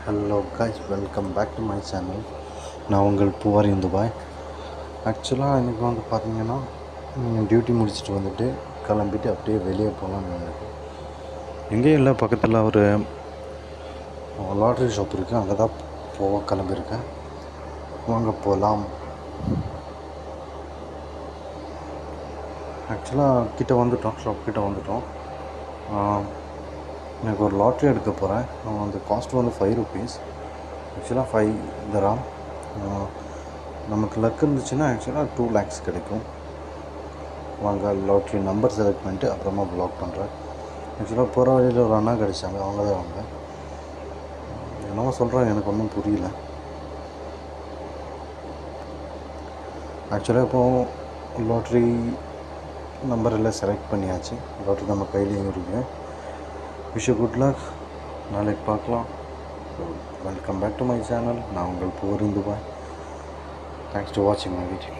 Hello guys, welcome back to my channel. நான் உங்கள் பூவாரி துபாய். ஆக்சுவலாக எனக்கு வந்து பார்த்தீங்கன்னா டியூட்டி முடிச்சுட்டு வந்துட்டு கிளம்பிட்டு அப்படியே வெளியே போகலான்னு எனக்கு எங்கேயும் இல்லை, பக்கத்தில் ஒரு லாட்ரி ஷாப் இருக்குது, அங்கே தான் கிளம்பியிருக்கேன். வாங்க போகலாம். ஆக்சுவலாக ஷாப் கிட்ட வந்துட்டோம். எனக்கு ஒரு லாட்ரி எடுக்க போகிறேன். அந்த காஸ்ட் வந்து ₹5. ஆக்சுவலாக 5 தராம். நமக்கு லக் இருந்துச்சுன்னா ஆக்சுவலாக 2 lakhs கிடைக்கும். வாங்க லாட்ரி நம்பர் செலக்ட் பண்ணிட்டு அப்புறமா ப்ளாக் பண்ணுறேன். ஆக்சுவலாக போகிற வழியில் ஒரு அண்ணா கிடைச்சாங்க, அவங்க தான் அவங்க என்னவோ சொல்கிறாங்க, எனக்கு ஒன்றும் புரியல. ஆக்சுவலாக இப்போது லாட்ரி நம்பர் எல்லாம் செலக்ட் பண்ணியாச்சு. லாட்ரி நம்ம கையிலையும் இருக்கு. Wish you good luck. நாளைக்கு பார்க்கலாம். Welcome back to my channel. நான் உங்கள் பூவாரி துபாய். தேங்க்ஸ் டு வாட்சிங் மை வீடியோ.